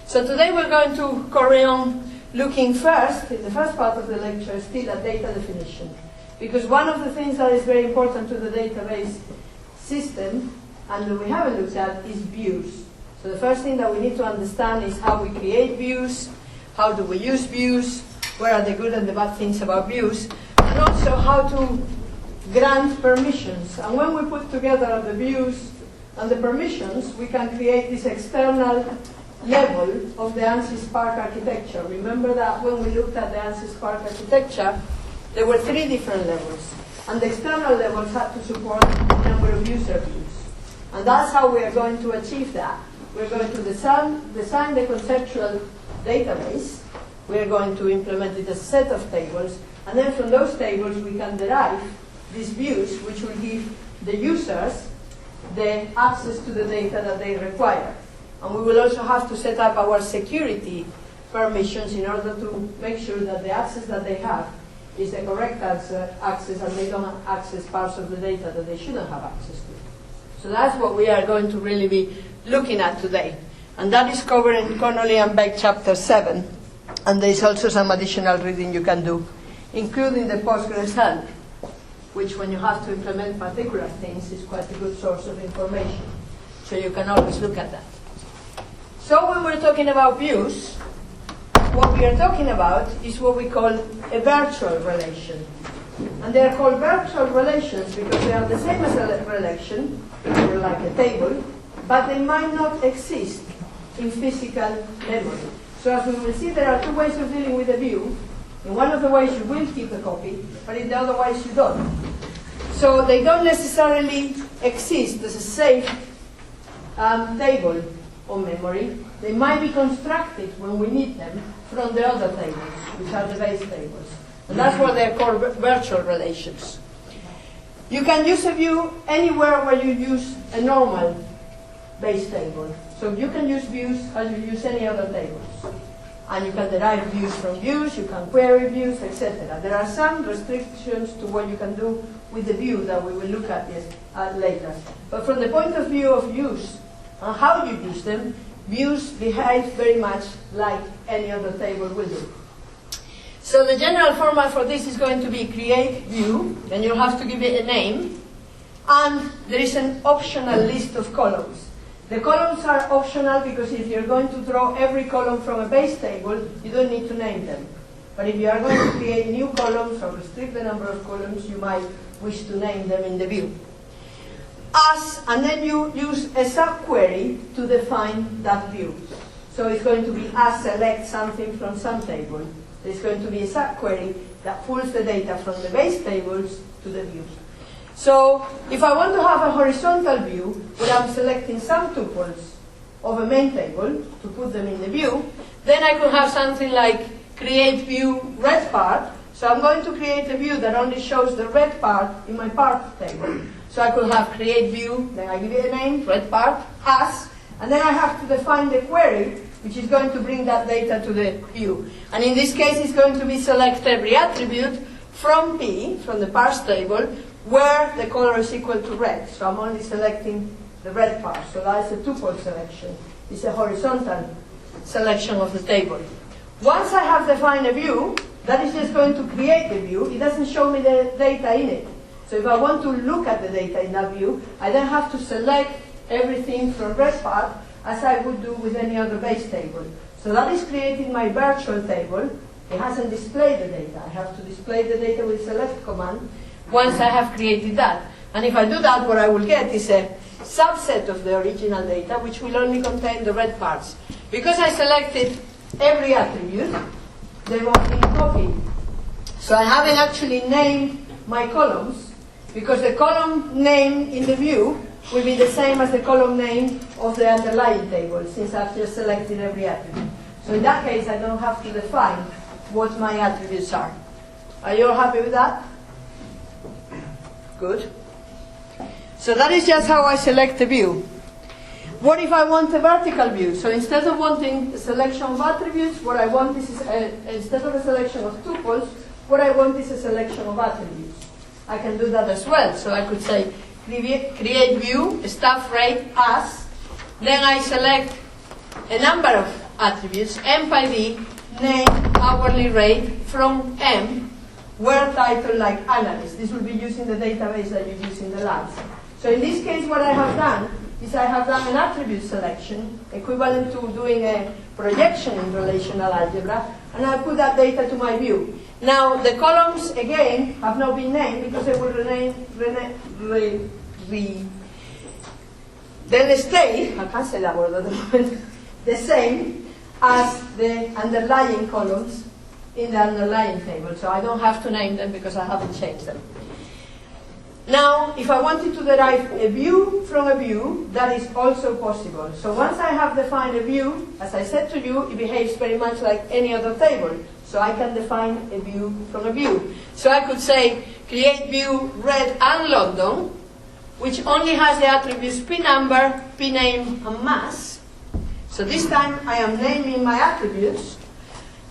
So today we're going to carry on looking first, in the first part of the lecture, still at data definition. Because one of the things that is very important to the database system, and that we haven't looked at, is views. So the first thing that we need to understand is how we create views, how do we use views, what are the good and the bad things about views, and also how to grant permissions. And when we put together the views and the permissions, we can create this external level of the ANSYS Spark architecture. Remember that when we looked at the ANSYS Spark architecture, there were 3 different levels. And the external levels had to support a number of user views. And that's how we are going to achieve that. We're going to design the conceptual database. We are going to implement it as a set of tables. And then from those tables, we can derive these views, which will give the users the access to the data that they require. And we will also have to set up our security permissions in order to make sure that the access that they have is the correct access and they don't access parts of the data that they shouldn't have access to. So that's what we are going to really be looking at today. And that is covered in Connolly and Beck chapter 7. And there's also some additional reading you can do, including the Postgres help, which when you have to implement particular things is quite a good source of information. So you can always look at that. So when we're talking about views, what we are talking about is what we call a virtual relation. And they are called virtual relations because they are the same as a relation, or like a table, but they might not exist in physical memory. So as we will see, there are 2 ways of dealing with a view. In one of the ways you will keep a copy, but in the other ways you don't. So they don't necessarily exist as a safe table on memory. They might be constructed when we need them from the other tables, which are the base tables. And that's what they're called virtual relations. You can use a view anywhere where you use a normal base table. So you can use views as you use any other tables. And you can derive views from views, you can query views, etc. There are some restrictions to what you can do with the view that we will look at this later. But from the point of view of use and how you use them, views behave very much like any other table will do. So the general format for this is going to be create view, and you'll have to give it a name, and there is an optional list of columns. The columns are optional because if you're going to draw every column from a base table, you don't need to name them. But if you are going to create new columns or restrict the number of columns, you might wish to name them in the view. And then you use a subquery to define that view. So it's going to be as select something from some table. There's going to be a subquery that pulls the data from the base tables to the views. So if I want to have a horizontal view where I'm selecting some tuples of a main table to put them in the view, then I could have something like create view red part. So I'm going to create a view that only shows the red part in my part table. So I could have create view, then I give it a name, red part, as, and then I have to define the query, which is going to bring that data to the view. And in this case, it's going to be select every attribute from P, from the parse table, where the color is equal to red. So I'm only selecting the red part. So that's a tuple selection. It's a horizontal selection of the table. Once I have defined a view, that is just going to create the view. It doesn't show me the data in it. So if I want to look at the data in that view, I then have to select everything from red part as I would do with any other base table. So that is creating my virtual table. It hasn't displayed the data. I have to display the data with select command once I have created that. And if I do that, what I will get is a subset of the original data, which will only contain the red parts. Because I selected every attribute, they won't be copied. So I haven't actually named my columns, because the column name in the view will be the same as the column name of the underlying table, since I've just selected every attribute. So in that case, I don't have to define what my attributes are. Are you all happy with that? Good. So that is just how I select a view. What if I want a vertical view? So instead of wanting a selection of attributes, what I want is, instead of a selection of tuples, what I want is a selection of attributes. I can do that as well. So I could say, create view, staff rate as, then I select a number of attributes, M by D, name, hourly rate, from M, where title like analyst. This will be using the database that you use in the labs. So in this case, what I have done is I have done an attribute selection, equivalent to doing a projection in relational algebra, and I put that data to my view. Now, the columns, again, have not been named because they will then stay, I can't say that word at the moment, the same as the underlying columns in the underlying table. So I don't have to name them because I haven't changed them. Now, if I wanted to derive a view from a view, that is also possible. So once I have defined a view, as I said to you, it behaves very much like any other table. So I can define a view from a view. So I could say, create view red and London, which only has the attributes p number, p name, and mass. So this time I am naming my attributes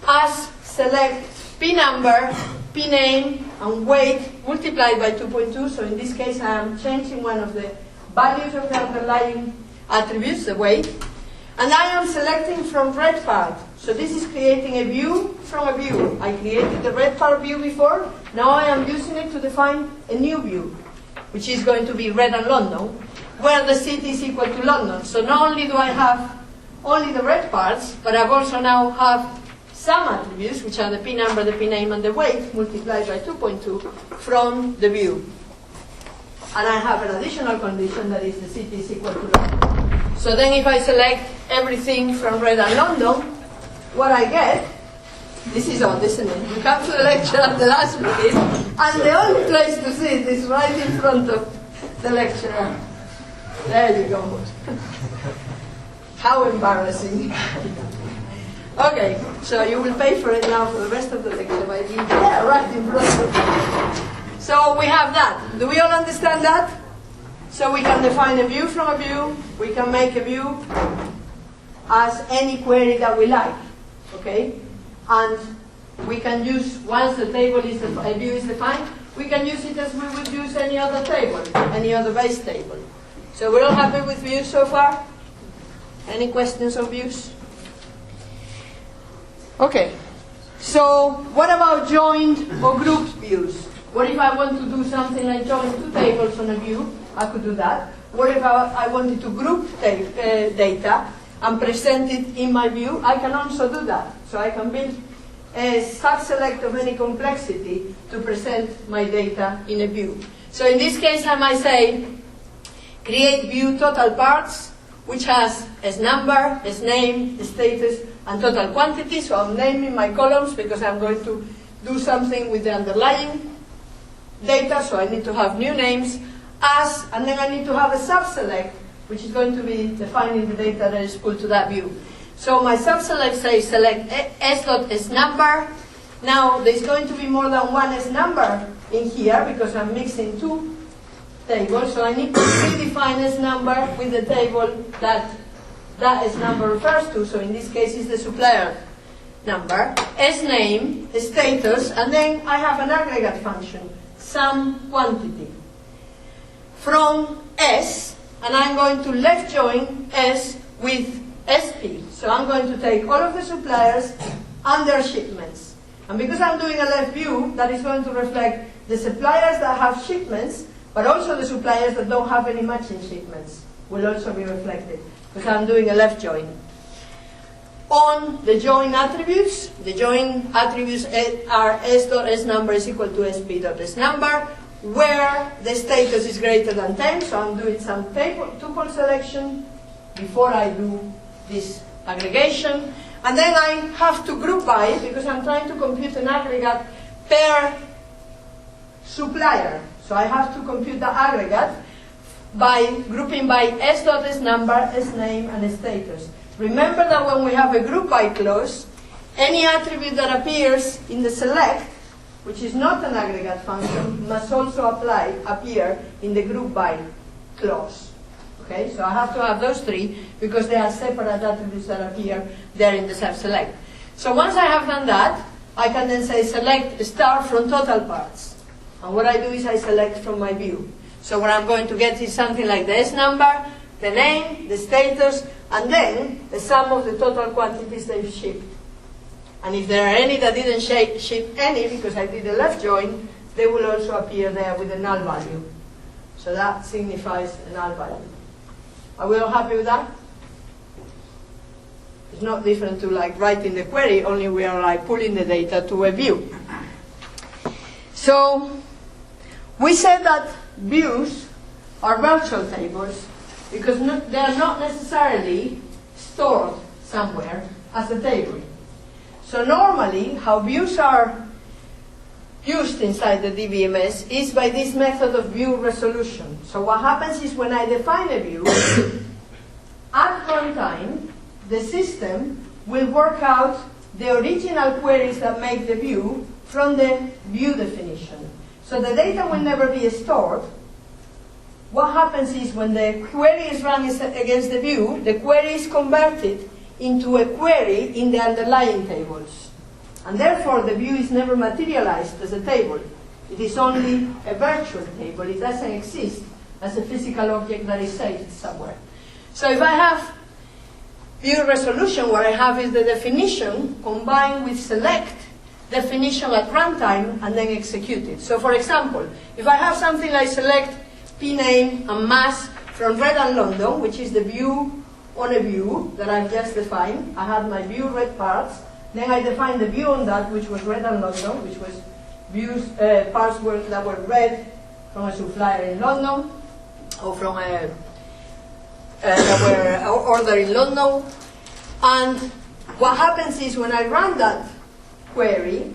as select p number, p name, and weight multiplied by 2.2. So in this case I am changing one of the values of the underlying attributes, the weight. And I am selecting from red part. So this is creating a view from a view. I created the red part view before. Now I am using it to define a new view, which is going to be red and London, where the city is equal to London. So not only do I have only the red parts, but I also now have some attributes, which are the p number, the p name, and the weight, multiplied by 2.2 from the view. And I have an additional condition, that is the city is equal to London. So then if I select everything from red and London, what I get, this is odd, isn't it? You come to the lecture at the last minute, and the only place to sit is right in front of the lecturer. There you go. How embarrassing. Okay, so you will pay for it now for the rest of the lecture by being there, right in front of you. So we have that. Do we all understand that? So we can define a view from a view. We can make a view as any query that we like. Okay? And we can use, once the table is, a view is defined, we can use it as we would use any other table, any other base table. So we're all happy with views so far? Any questions on views? Okay. So what about joined or grouped views? What if I want to do something like join two tables on a view? I could do that. What if I wanted to group data and present it in my view? I can also do that. So I can build a subselect of any complexity to present my data in a view. So in this case I might say, create view total parts, which has S number, S name, S status, and total quantity. So I'm naming my columns because I'm going to do something with the underlying data, so I need to have new names, as, and then I need to have a subselect, which is going to be defining the data that is pulled to that view. So my subselect says select S.S number. Now there's going to be more than one S number in here because I'm mixing two tables, so I need to redefine S number with the table that S number refers to. So in this case it's the supplier number, S name, status, and then I have an aggregate function, sum quantity, from S, and I'm going to left join S with SP. So I'm going to take all of the suppliers and their shipments. And because I'm doing a left view, that is going to reflect the suppliers that have shipments, but also the suppliers that don't have any matching shipments will also be reflected, because I'm doing a left join. On the join attributes, the join attributes are S.S number is equal to SP.S number, where the status is greater than 10, so I'm doing some tuple selection before I do this aggregation. And then I have to group by, because I'm trying to compute an aggregate per supplier. So I have to compute the aggregate by grouping by S.S number, S name, and status. Remember that when we have a group by clause, any attribute that appears in the select, which is not an aggregate function, must also appear in the group by clause. Okay, so I have to have those three because they are separate attributes that appear there in the subselect. So once I have done that, I can then say select star from total parts. And what I do is I select from my view. So what I'm going to get is something like the S number, the name, the status, and then the sum of the total quantities they've shipped. And if there are any that didn't ship any, because I did a left join, they will also appear there with a null value. So that signifies a null value. Are we all happy with that? It's not different to like writing the query, only we are like pulling the data to a view. So we said that views are virtual tables because they are not necessarily stored somewhere as a table. So normally, how views are used inside the DBMS is by this method of view resolution. So what happens is when I define a view, at runtime, the system will work out the original queries that make the view from the view definition. So the data will never be stored. What happens is when the query is run against the view, the query is converted into a query in the underlying tables. And therefore, the view is never materialized as a table. It is only a virtual table. It doesn't exist as a physical object that is saved somewhere. So if I have view resolution, what I have is the definition combined with select definition at runtime and then execute it. So for example, if I have something like select pname and mass from red and London, which is the view on a view that I've just defined. I had my view red parts. Then I defined the view on that, which was red and London, which was views parts that were red from a supplier in London, or from a that were ordered in London. And what happens is when I run that query,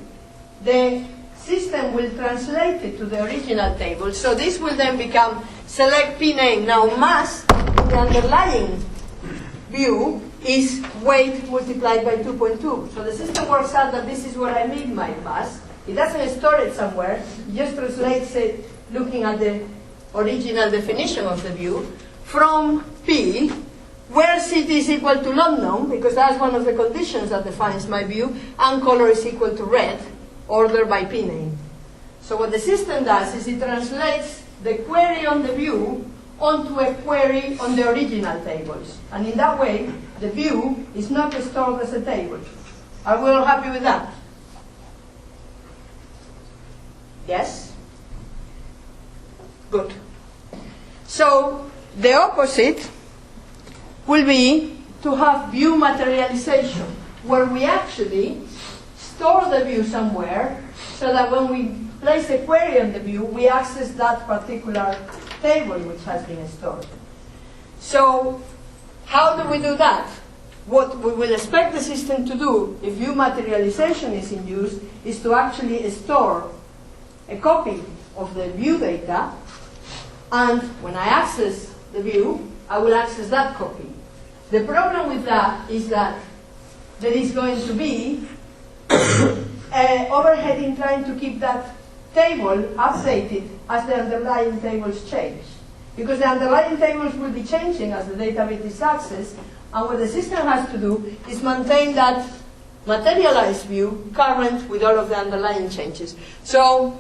the system will translate it to the original table. So this will then become select pname. Now mass, the underlying view is weight multiplied by 2.2. So the system works out that this is where I made my mass. It doesn't store it somewhere. It just translates it looking at the original definition of the view from P, where city is equal to London, because that's one of the conditions that defines my view, and color is equal to red, ordered by pname. So what the system does is it translates the query on the view onto a query on the original tables. And in that way, the view is not stored as a table. Are we all happy with that? Yes? Good. So the opposite will be to have view materialization, where we actually store the view somewhere so that when we place a query on the view, we access that particular table which has been stored. So how do we do that? What we will expect the system to do if view materialization is in use is to actually store a copy of the view data, and when I access the view, I will access that copy. The problem with that is that there is going to be overhead in trying to keep that table updated as the underlying tables change. Because the underlying tables will be changing as the database is accessed, and what the system has to do is maintain that materialized view current with all of the underlying changes. So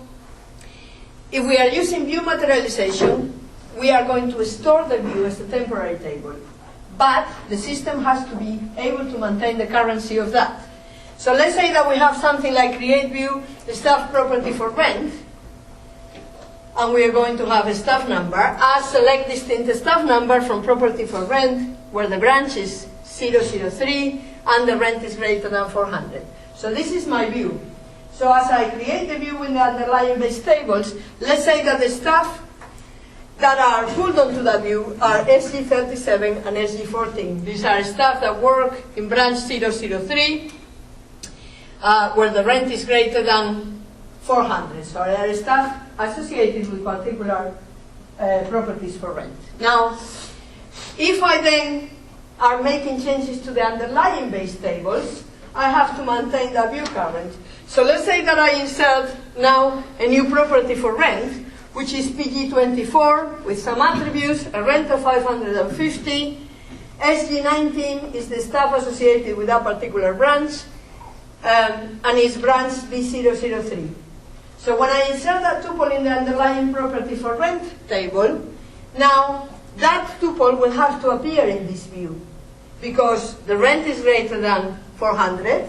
if we are using view materialization, we are going to store the view as a temporary table. But the system has to be able to maintain the currency of that. So let's say that we have something like create view, the staff property for rent, and we are going to have a staff number as select distinct staff number from property for rent, where the branch is 003 and the rent is greater than 400. So this is my view. So as I create the view in the underlying base tables, let's say that the staff that are pulled onto that view are SG37 and SG14. These are staff that work in branch 003, where the rent is greater than 400. So there are staff associated with particular properties for rent. Now, if I then are making changes to the underlying base tables, I have to maintain the view current. So let's say that I insert now a new property for rent, which is PG24 with some attributes, a rent of 550. SG19 is the staff associated with that particular branch, and is branch B003. So when I insert that tuple in the underlying property for rent table, now that tuple will have to appear in this view because the rent is greater than 400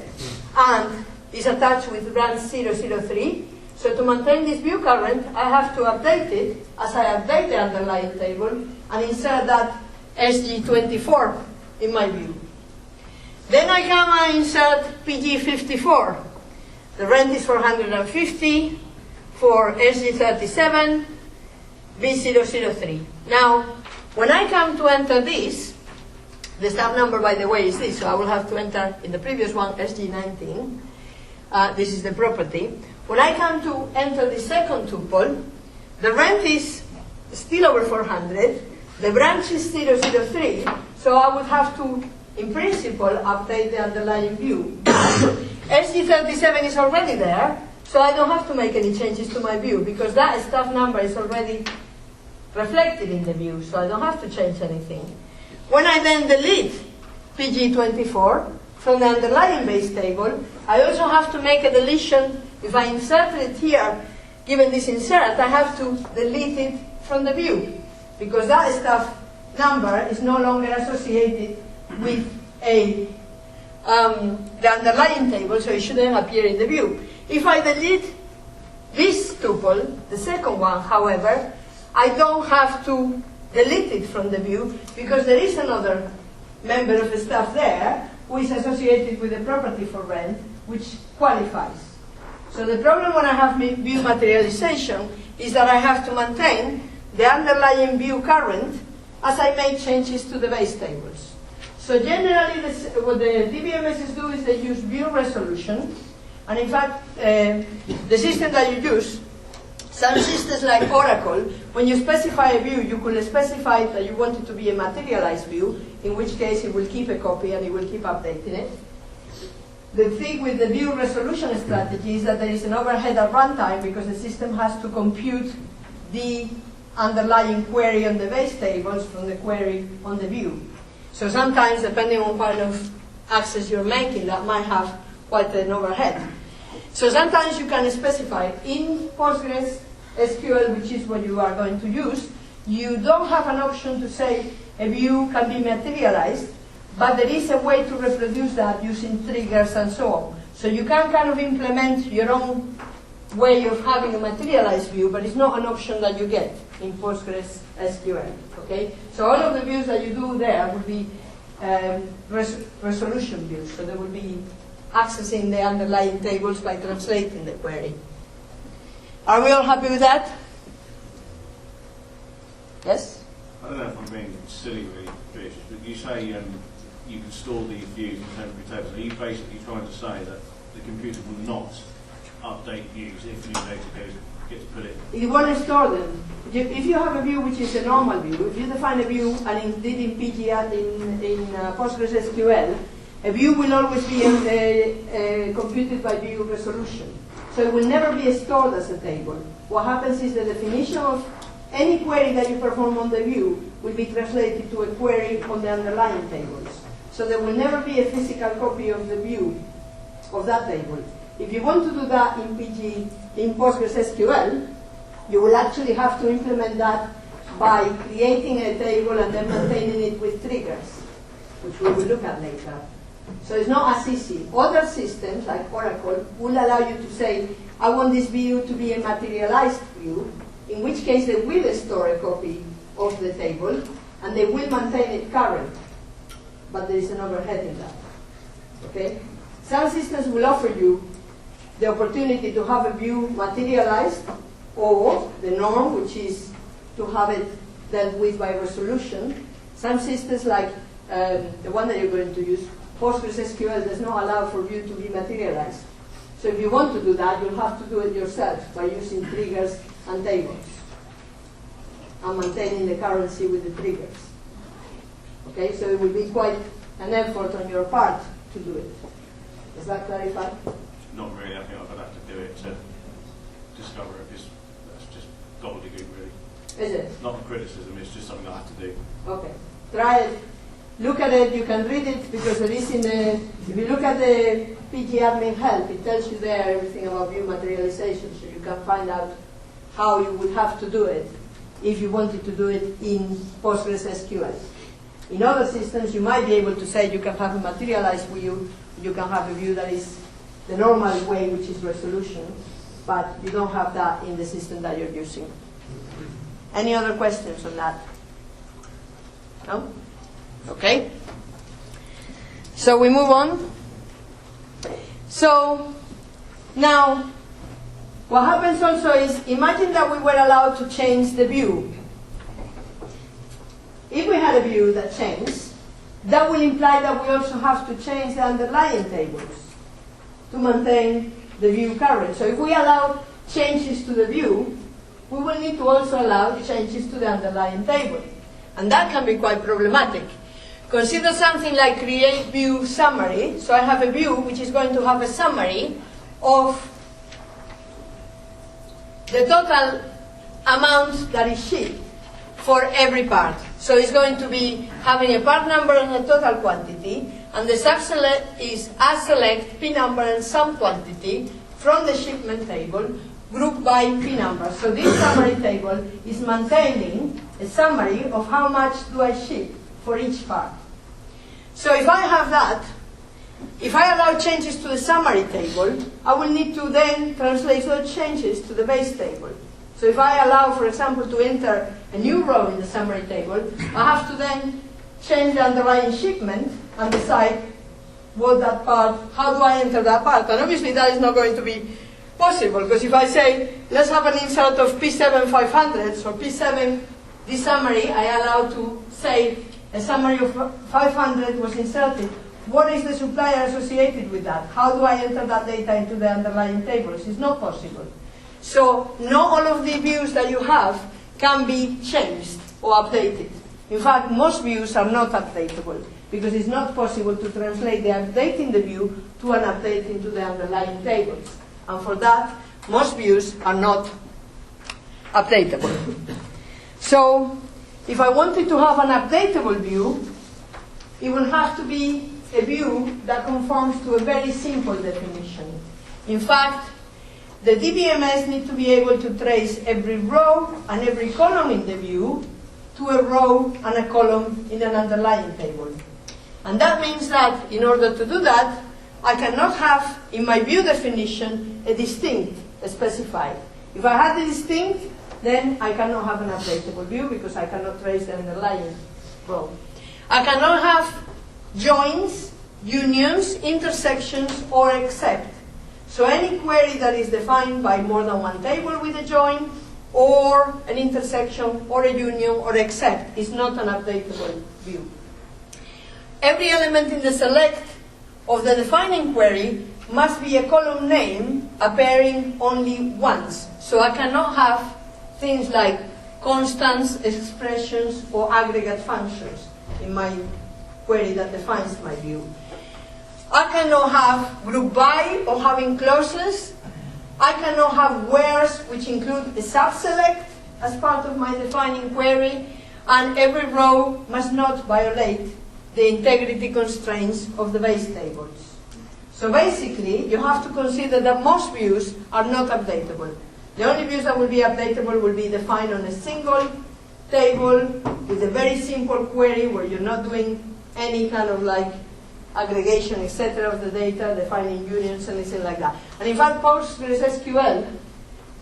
and is attached with rent 003. So to maintain this view current, I have to update it as I update the underlying table and insert that SG24 in my view. Then I come and insert PG54. The rent is 450 for SG37, B003. Now, when I come to enter this, the staff number, by the way, is this, so I will have to enter in the previous one, SG19. This is the property. When I come to enter the second tuple, the rent is still over 400, the branch is 003, so I would have to, in principle, update the underlying view. SG37 is already there, so I don't have to make any changes to my view because that staff number is already reflected in the view, so I don't have to change anything. When I then delete PG24 from the underlying base table, I also have to make a deletion. If I insert it here, given this insert, I have to delete it from the view because that staff number is no longer associated with the underlying table, so it shouldn't appear in the view. If I delete this tuple, the second one, however, I don't have to delete it from the view because there is another member of the staff there who is associated with the property for rent, which qualifies. So the problem when I have view materialization is that I have to maintain the underlying view current as I make changes to the base tables. So generally, what the DBMSs do is they use view resolution, and in fact, the system that you use, some systems like Oracle, when you specify a view, you could specify that you want it to be a materialized view, in which case it will keep a copy and it will keep updating it. The thing with the view resolution strategy is that there is an overhead at runtime because the system has to compute the underlying query on the base tables from the query on the view. So sometimes, depending on what kind of access you're making, that might have quite an overhead. So sometimes you can specify in Postgres SQL, which is what you are going to use, you don't have an option to say a view can be materialized, but there is a way to reproduce that using triggers and so on. So you can kind of implement your own way of having a materialized view, but it's not an option that you get in Postgres SQL. Okay? So all of the views that you do there will be resolution views. So they will be accessing the underlying tables by translating the query. Are we all happy with that? Yes? I don't know if I'm being silly really, Trish, but you say you can store these views in temporary tables. Are you basically trying to say that the computer will not update views if new data gets put in? You want to store them. If you have a view which is a normal view, if you define a view, and indeed in PG and in Postgres SQL, a view will always be computed by view resolution. So it will never be stored as a table. What happens is the definition of any query that you perform on the view will be translated to a query on the underlying tables. So there will never be a physical copy of the view of that table. If you want to do that in Postgres SQL, you will actually have to implement that by creating a table and then maintaining it with triggers, which we will look at later. So it's not as easy. Other systems, like Oracle, will allow you to say, I want this view to be a materialized view, in which case they will store a copy of the table, and they will maintain it current. But there is an overhead in that. Okay? Some systems will offer you the opportunity to have a view materialized, or the norm, which is to have it dealt with by resolution. Some systems, like the one that you're going to use, Postgres SQL, does not allow for view to be materialized. So if you want to do that, you'll have to do it yourself by using triggers and tables and maintaining the currency with the triggers. Okay, so it will be quite an effort on your part to do it. Does that clarify? Not really. I think I'd have to do it to discover it. That's just gobbledygook, really. Is it? Not a criticism. It's just something I have to do. Okay. Try it. Look at it. You can read it because there is in the. If you look at the PG admin help, it tells you there everything about view materialization, so you can find out how you would have to do it if you wanted to do it in PostgreSQL. In other systems, you might be able to say you can have a materialized view, you can have a view that is the normal way, which is resolution, but you don't have that in the system that you're using. Any other questions on that? No? Okay. So we move on. So now, what happens also is, imagine that we were allowed to change the view. If we had a view that changed, that will imply that we also have to change the underlying tables to maintain the view coverage. So if we allow changes to the view, we will need to also allow changes to the underlying table. And that can be quite problematic. Consider something like create view summary. So I have a view which is going to have a summary of the total amount that is shipped for every part. So it's going to be having a part number and a total quantity, and the subselect is select P number and some quantity from the shipment table grouped by P number. So this summary table is maintaining a summary of how much do I ship for each part. So if I have that, if I allow changes to the summary table, I will need to then translate those changes to the base table. So if I allow, for example, to enter a new row in the summary table, I have to then change the underlying shipment and decide what that part, how do I enter that part? And obviously that is not going to be possible, because if I say, let's have an insert of P7 500s or P7, this summary, I allow to say a summary of 500 was inserted. What is the supplier associated with that? How do I enter that data into the underlying tables? It's not possible. So not all of the views that you have can be changed or updated. In fact, most views are not updatable, because it's not possible to translate the update in the view to an update into the underlying tables. And for that, most views are not updatable. So if I wanted to have an updatable view, it will have to be a view that conforms to a very simple definition. In fact, the DBMS need to be able to trace every row and every column in the view to a row and a column in an underlying table. And that means that in order to do that, I cannot have, in my view definition, a distinct specified. If I had the distinct, then I cannot have an updatable view, because I cannot trace the underlying row. I cannot have joins, unions, intersections, or except. So any query that is defined by more than one table with a join, or an intersection, or a union, or except is not an updatable view. Every element in the select of the defining query must be a column name appearing only once. So I cannot have things like constants, expressions, or aggregate functions in my query that defines my view. I cannot have group by or having clauses. I cannot have wheres which include a subselect as part of my defining query, and every row must not violate the integrity constraints of the base tables. So basically, you have to consider that most views are not updatable. The only views that will be updatable will be defined on a single table with a very simple query where you're not doing any kind of like aggregation, etc. of the data, defining unions, anything like that. And in fact, PostgreSQL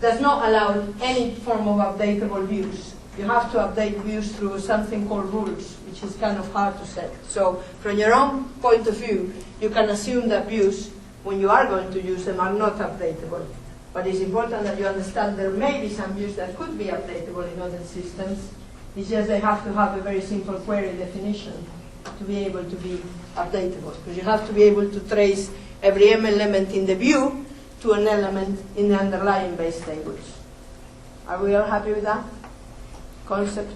does not allow any form of updatable views. You have to update views through something called rules, which is kind of hard to set. So from your own point of view, you can assume that views, when you are going to use them, are not updatable. But it's important that you understand there may be some views that could be updatable in other systems. It's just they have to have a very simple query definition to be able to be updatable. Because you have to be able to trace every element in the view to an element in the underlying base tables. Are we all happy with that concept?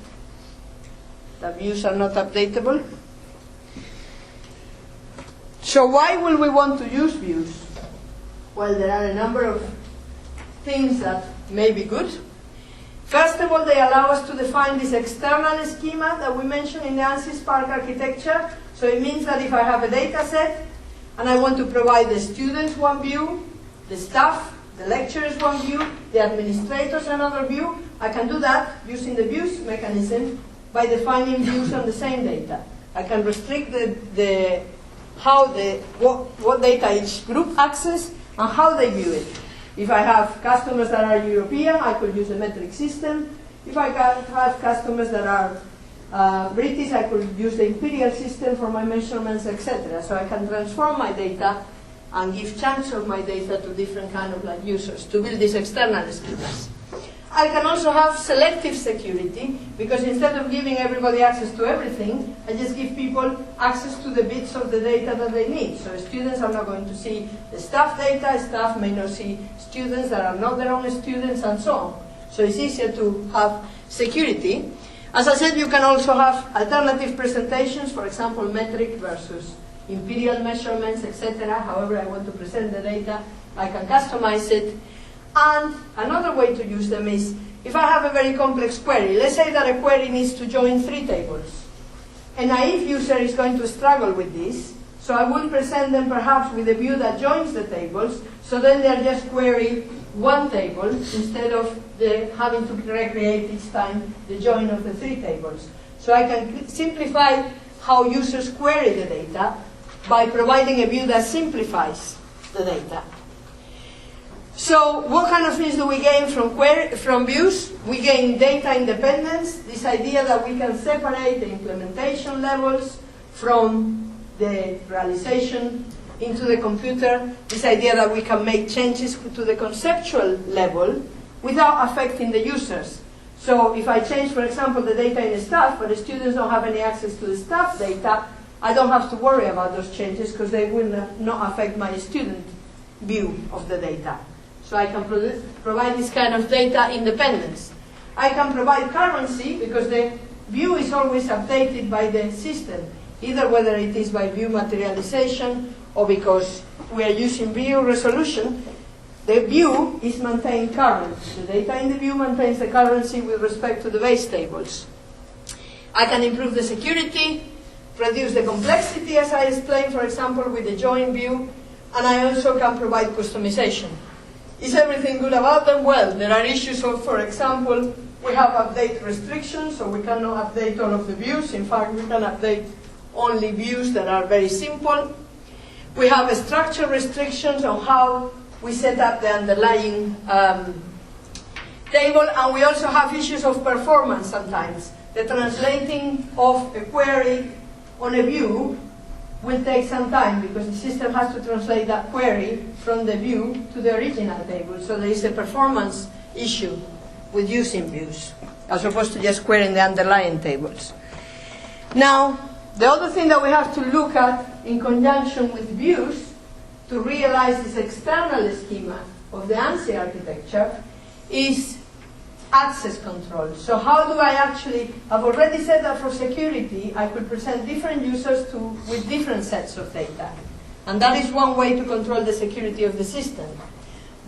That views are not updatable? So why will we want to use views? Well, there are a number of things that may be good. First of all, they allow us to define this external schema that we mentioned in the ANSYS Spark architecture. So it means that if I have a data set and I want to provide the students one view, the staff, the lecturers one view, the administrators another view, I can do that using the views mechanism by defining views on the same data. I can restrict what data each group access and how they view it. If I have customers that are European, I could use a metric system. If I have customers that are British, I could use the imperial system for my measurements, etc. So I can transform my data and give chunks of my data to different kind of users to build these external schemas. I can also have selective security, because instead of giving everybody access to everything, I just give people access to the bits of the data that they need. So students are not going to see the staff data, staff may not see students that are not their own students, and so on. So it's easier to have security. As I said, you can also have alternative presentations, for example, metric versus imperial measurements, etc. However I want to present the data, I can customize it. And another way to use them is, if I have a very complex query, let's say that a query needs to join 3 tables. A naive user is going to struggle with this, so I will present them perhaps with a view that joins the tables, so then they'll just query 1 table instead of having to recreate each time the join of the 3 tables. So I can simplify how users query the data by providing a view that simplifies the data. So what kind of things do we gain from views? We gain data independence, this idea that we can separate the implementation levels from the realization into the computer, this idea that we can make changes to the conceptual level without affecting the users. So if I change, for example, the data in the staff, but the students don't have any access to the staff data, I don't have to worry about those changes because they will not affect my student view of the data. So I can provide this kind of data independence. I can provide currency because the view is always updated by the system, either whether it is by view materialization or because we are using view resolution. The view is maintained current. The data in the view maintains the currency with respect to the base tables. I can improve the security, reduce the complexity, as I explained, for example, with the join view, and I also can provide customization. Is everything good about them? Well, there are issues of, for example, we have update restrictions, so we cannot update all of the views. In fact, we can update only views that are very simple. We have structure restrictions on how we set up the underlying table, and we also have issues of performance sometimes. The translating of a query on a view will take some time because the system has to translate that query from the view to the original table. So there is a performance issue with using views, as opposed to just querying the underlying tables. Now, the other thing that we have to look at in conjunction with views to realize this external schema of the ANSI architecture is access control. So how do I actually, I've already said that for security, I could present different users with different sets of data. And that is one way to control the security of the system.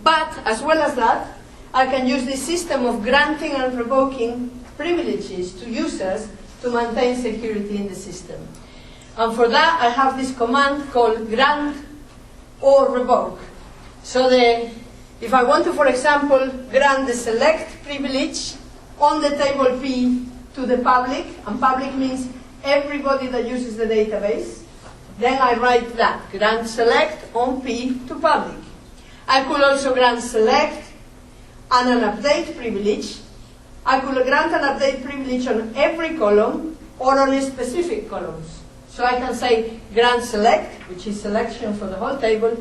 But as well as that, I can use this system of granting and revoking privileges to users to maintain security in the system. And for that, I have this command called grant or revoke. So if I want to, for example, grant the select privilege on the table P to the public, and public means everybody that uses the database, then I write that, grant select on P to public. I could also grant select and an update privilege. I could grant an update privilege on every column or on specific columns. So I can say grant select, which is selection for the whole table,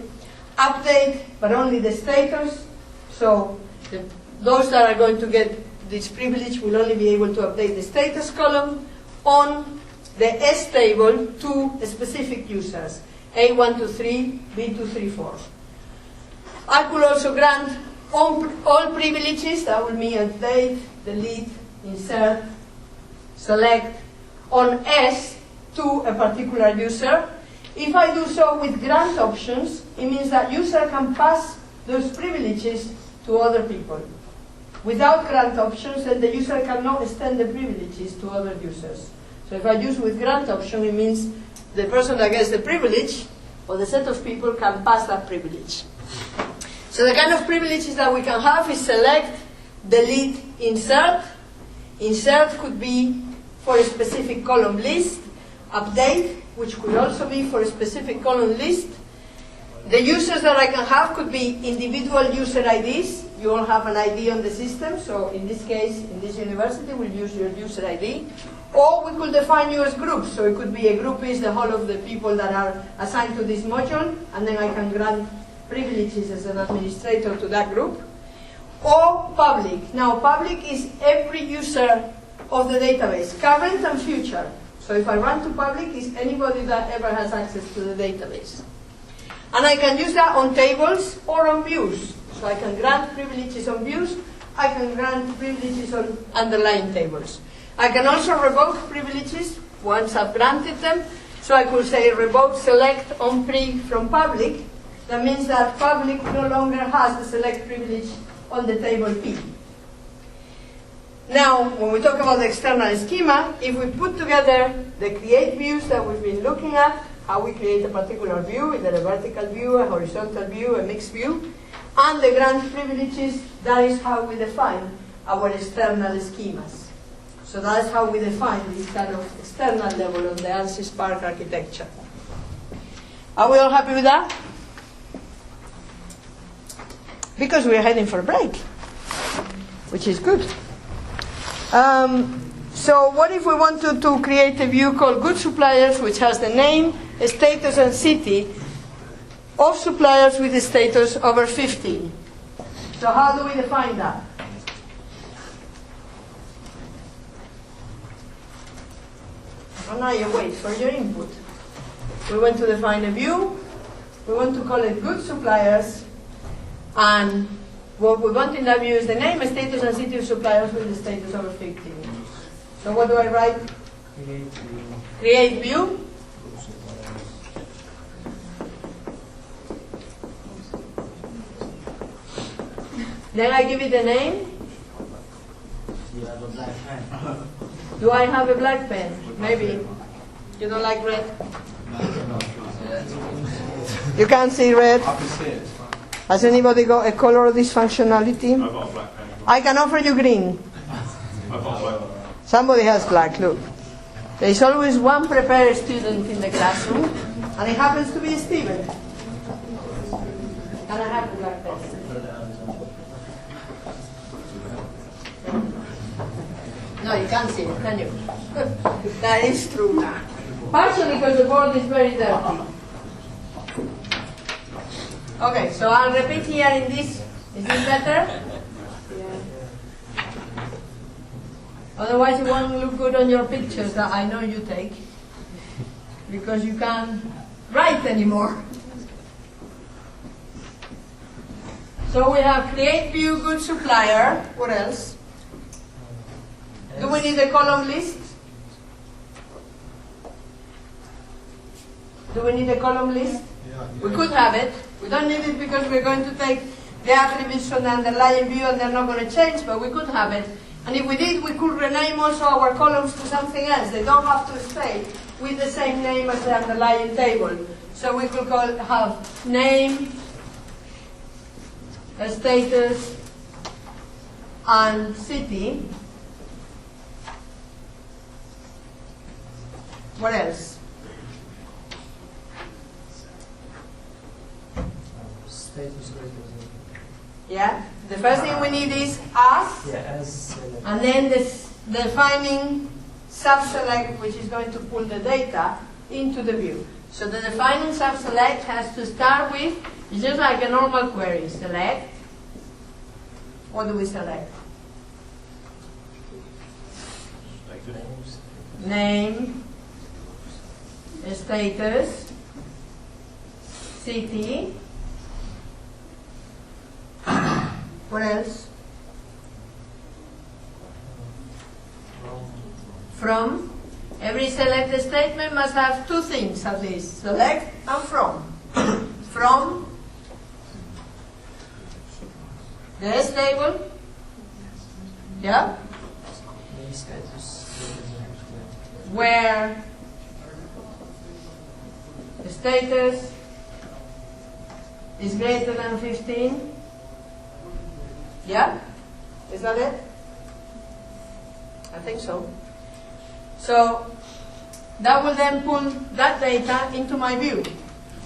update, but only the status. So those that are going to get this privilege will only be able to update the status column on the S table to specific users, A123, B234. I could also grant all privileges, that will mean update, delete, insert, select, on S to a particular user. If I do so with grant options, it means that user can pass those privileges to other people. Without grant options, then the user cannot extend the privileges to other users. So if I use with grant option, it means the person that gets the privilege, or the set of people, can pass that privilege. So the kind of privileges that we can have is select, delete, insert. Insert could be for a specific column list. Update, which could also be for a specific column list. The users that I can have could be individual user IDs. You all have an ID on the system, so in this case, in this university, we'll use your user ID. Or we could define you as groups, so it could be a group is the whole of the people that are assigned to this module, and then I can grant privileges as an administrator to that group. Or public. Now, public is every user of the database, current and future. So if I run to public, it's anybody that ever has access to the database. And I can use that on tables or on views. So I can grant privileges on views, I can grant privileges on underlying tables. I can also revoke privileges once I've granted them. So I could say revoke select on pre from public. That means that public no longer has the select privilege on the table P. Now, when we talk about the external schema, if we put together the create views that we've been looking at, how we create a particular view, either a vertical view, a horizontal view, a mixed view, and the grant privileges, that is how we define our external schemas. So that's how we define this kind of external level of the ANSYS Spark architecture. Are we all happy with that? Because we're heading for a break, which is good. So what if we wanted to create a view called good suppliers, which has the name, status, and city of suppliers with a status over 15? So how do we define that? Oh, now you wait for your input. We want to define a view. We want to call it good suppliers. And what we want in that view is the name, status, and city of suppliers with the status over 15. So what do I write? Create view. Then I give it a name. You have a black pen. Do I have a black pen? Maybe. You don't like red? You can't see red? I can see it. Has anybody got a color dysfunctionality? I've got a black pen. I can offer you green. I've got a black pen. Somebody has black, look. There is always one prepared student in the classroom, and it happens to be Stephen. And I have the black pen. No, you can't see it, can you? That is true. Partially because the board is very dirty. Okay, so I'll repeat here in this. Is this better? Yeah. Otherwise it won't look good on your pictures that I know you take. Because you can't write anymore. So we have create view, good supplier. What else? Do we need a column list? Do we need a column list? We could have it. We don't need it because we're going to take the attributes from the underlying view and they're not going to change, but we could have it. And if we did, we could rename also our columns to something else. They don't have to stay with the same name as the underlying table. So we could have name, status, and city. What else? Status. Yeah? The first thing we need is as, Yeah, as. and then this defining subselect, which is going to pull the data into the view. So the defining subselect has to start with, it's just like a normal query. Select. What do we select? Name, status, city. What else? From. Every select statement must have two things at least, select and from. From the S table, yeah, where the status is greater than 15, yeah, Is that it? I think so. So that will then pull that data into my view.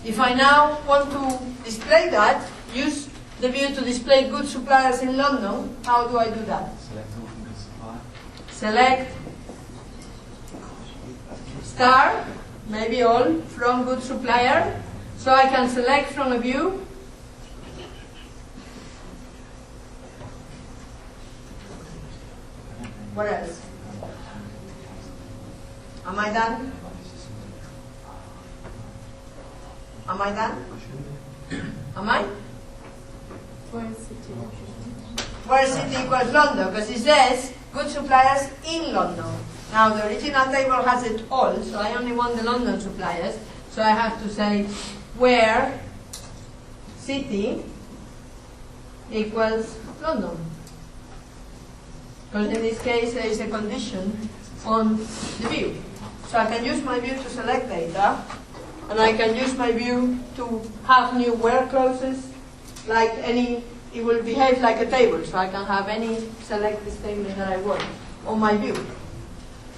If I now want to display that, use the view to display good suppliers in London, how do I do that? Select all from good supplier. Select star, maybe all, from good supplier. So I can select from a view. What else? Am I done? Am I done? Am I? Where city equals London? Because it says good suppliers in London. Now the original table has it all, so I only want the London suppliers. So I have to say where city equals London. Because in this case there is a condition on the view. So I can use my view to select data, and I can use my view to have new where clauses, like any, it will behave like a table, so I can have any select this table that I want on my view.